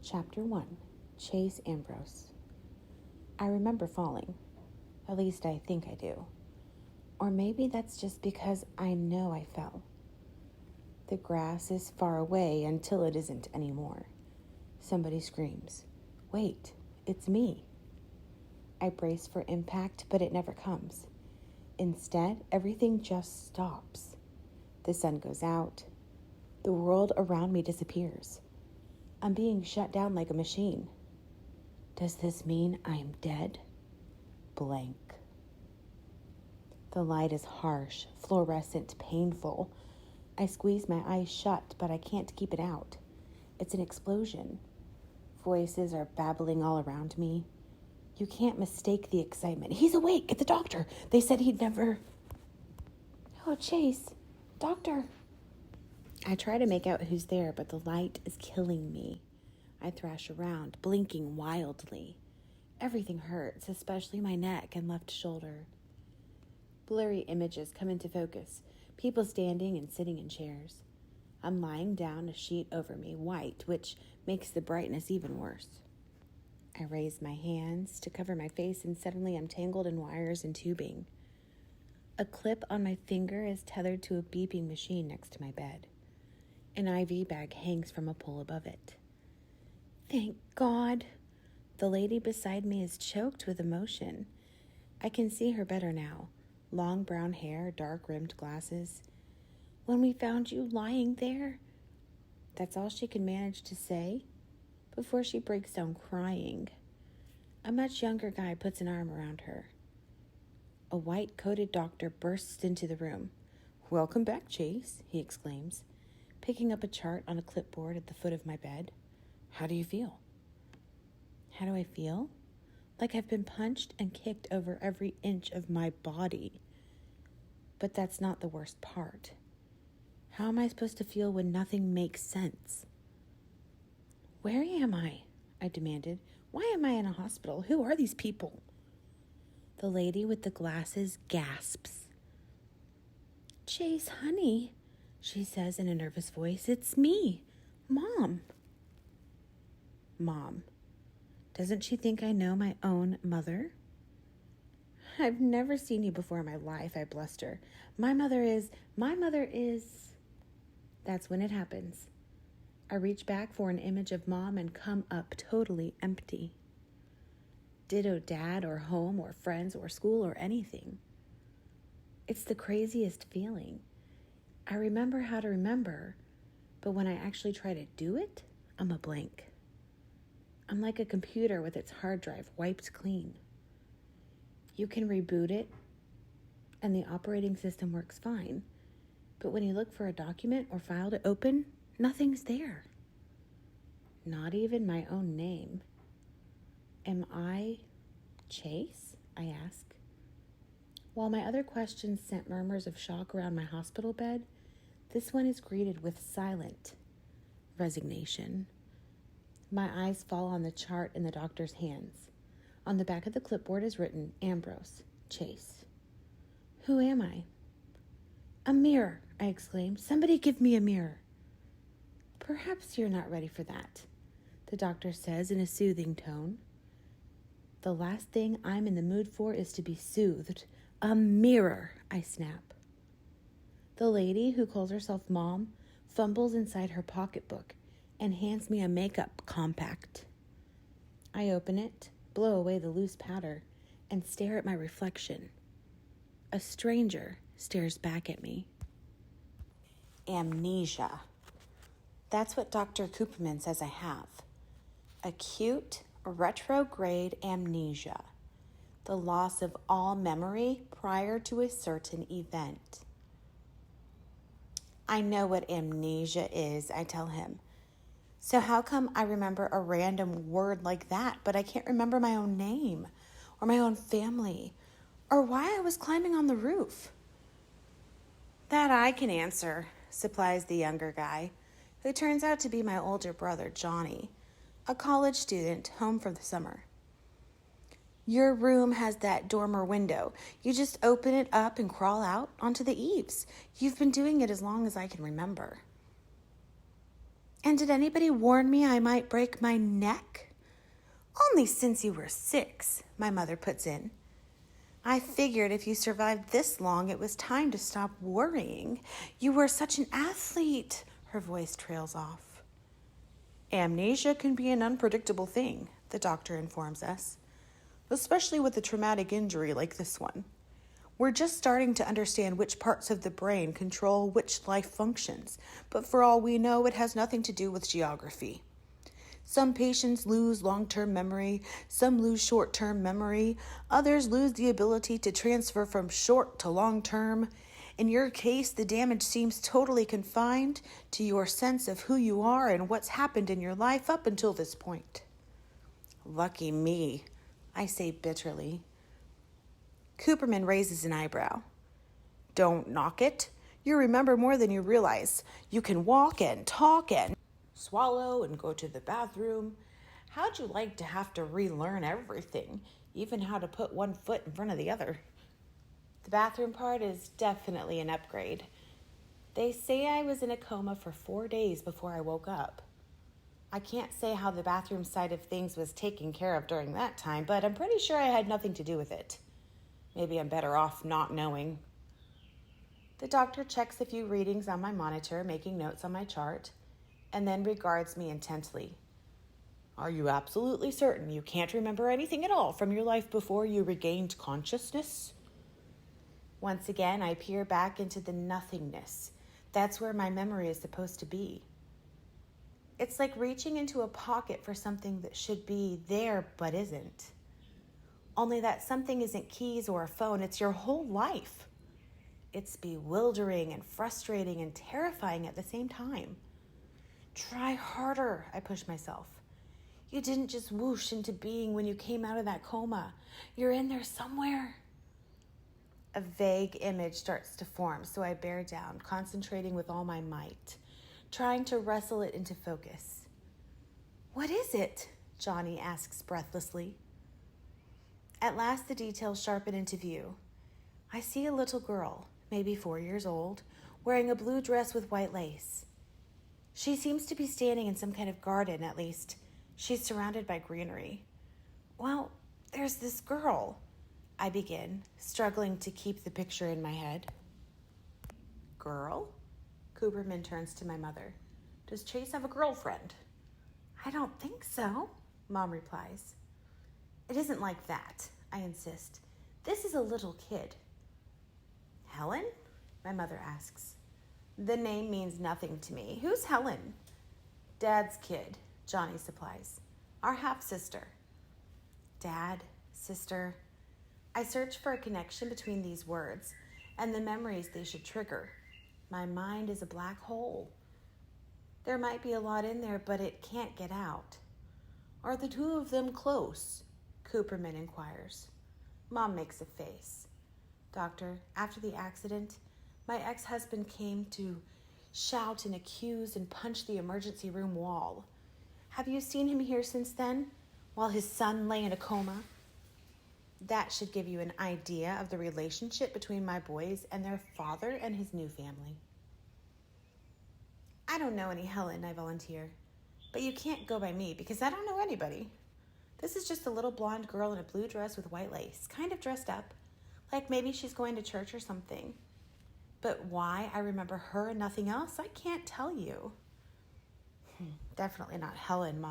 Chapter 1. Chase Ambrose. I remember falling. At least I think I do. Or maybe that's just because I know I fell. The grass is far away until it isn't anymore. Somebody screams, "Wait, it's me." I brace for impact, but it never comes. Instead, everything just stops. The sun goes out. The world around me disappears. I'm being shut down like a machine. Does this mean I am dead? Blank. The light is harsh, fluorescent, painful. I squeeze my eyes shut, but I can't keep it out. It's an explosion. Voices are babbling all around me. You can't mistake the excitement. "He's awake! Get the doctor! They said he'd never..." "Oh, Chase! Doctor!" I try to make out who's there, but the light is killing me. I thrash around, blinking wildly. Everything hurts, especially my neck and left shoulder. Blurry images come into focus. People standing and sitting in chairs. I'm lying down, a sheet over me, white, which makes the brightness even worse. I raise my hands to cover my face, and suddenly I'm tangled in wires and tubing. A clip on my finger is tethered to a beeping machine next to my bed. An IV bag hangs from a pole above it. Thank God. The lady beside me is choked with emotion. I can see her better now. Long brown hair, dark-rimmed glasses. "When we found you lying there..." That's all she can manage to say before she breaks down crying. A much younger guy puts an arm around her. A white-coated doctor bursts into the room. "Welcome back, Chase," he exclaims, picking up a chart on a clipboard at the foot of my bed. "How do you feel?" How do I feel? Like I've been punched and kicked over every inch of my body. But that's not the worst part. How am I supposed to feel when nothing makes sense? "Where am I?" I demanded. "Why am I in a hospital? Who are these people?" The lady with the glasses gasps. "Chase, honey," she says in a nervous voice. "It's me, Mom." Mom. Doesn't she think I know my own mother? "I've never seen you before in my life," I bluster. My mother is... That's when it happens. I reach back for an image of Mom and come up totally empty. Ditto Dad or home or friends or school or anything. It's the craziest feeling. I remember how to remember, but when I actually try to do it, I'm a blank. I'm like a computer with its hard drive wiped clean. You can reboot it, and the operating system works fine. But when you look for a document or file to open, nothing's there. Not even my own name. Am I Chase? I ask. While my other questions sent murmurs of shock around my hospital bed, this one is greeted with silent resignation. My eyes fall on the chart in the doctor's hands. On the back of the clipboard is written, Ambrose, Chase. Who am I? "A mirror," I exclaim. "Somebody give me a mirror." "Perhaps you're not ready for that," the doctor says in a soothing tone. The last thing I'm in the mood for is to be soothed. "A mirror," I snap. The lady, who calls herself Mom, fumbles inside her pocketbook and hands me a makeup compact. I open it, blow away the loose powder, and stare at my reflection. A stranger stares back at me. Amnesia. That's what Dr. Cooperman says I have. Acute retrograde amnesia. The loss of all memory prior to a certain event. "I know what amnesia is," I tell him. "So how come I remember a random word like that, but I can't remember my own name, or my own family, or why I was climbing on the roof?" "That I can answer," supplies the younger guy, who turns out to be my older brother, Johnny, a college student home for the summer. "Your room has that dormer window. You just open it up and crawl out onto the eaves. You've been doing it as long as I can remember." And did anybody warn me I might break my neck? Only since you were 6, my mother puts in. I figured if you survived this long, it was time to stop worrying. You were such an athlete. Her voice trails off. Amnesia can be an unpredictable thing, the doctor informs us, especially with a traumatic injury like this one. We're just starting to understand which parts of the brain control which life functions, but for all we know, it has nothing to do with geography. Some patients lose long-term memory, some lose short-term memory, others lose the ability to transfer from short to long-term. In your case, the damage seems totally confined to your sense of who you are and what's happened in your life up until this point. Lucky me, I say bitterly. Cooperman raises an eyebrow. Don't knock it. You remember more than you realize. You can walk and talk and swallow and go to the bathroom. How'd you like to have to relearn everything, even how to put one foot in front of the other? The bathroom part is definitely an upgrade. They say I was in a coma for 4 days before I woke up. I can't say how the bathroom side of things was taken care of during that time, but I'm pretty sure I had nothing to do with it. Maybe I'm better off not knowing. The doctor checks a few readings on my monitor, making notes on my chart, and then regards me intently. Are you absolutely certain you can't remember anything at all from your life before you regained consciousness? Once again, I peer back into the nothingness. That's where my memory is supposed to be. It's like reaching into a pocket for something that should be there but isn't. Only that something isn't keys or a phone, it's your whole life. It's bewildering and frustrating and terrifying at the same time. Try harder, I push myself. You didn't just whoosh into being when you came out of that coma. You're in there somewhere. A vague image starts to form, so I bear down, concentrating with all my might, trying to wrestle it into focus. What is it? Johnny asks breathlessly. At last the details sharpen into view. I see a little girl, maybe 4 years old, wearing a blue dress with white lace. She seems to be standing in some kind of garden, at least. She's surrounded by greenery. Well, there's this girl, I begin, struggling to keep the picture in my head. Girl? Cooperman turns to my mother. Does Chase have a girlfriend? I don't think so, Mom replies. It isn't like that, I insist. This is a little kid. Helen? My mother asks. The name means nothing to me. Who's Helen? Dad's kid, Johnny supplies. Our half-sister. Dad, sister. I search for a connection between these words and the memories they should trigger. My mind is a black hole. There might be a lot in there, but it can't get out. Are the two of them close? Cooperman inquires. Mom makes a face. Doctor, after the accident, my ex-husband came to shout and accuse and punch the emergency room wall. Have you seen him here since then, while his son lay in a coma? That should give you an idea of the relationship between my boys and their father and his new family. I don't know any Helen, I volunteer. But you can't go by me because I don't know anybody. This is just a little blonde girl in a blue dress with white lace, kind of dressed up, like maybe she's going to church or something. But why I remember her and nothing else, I can't tell you. Definitely not Helen, Mom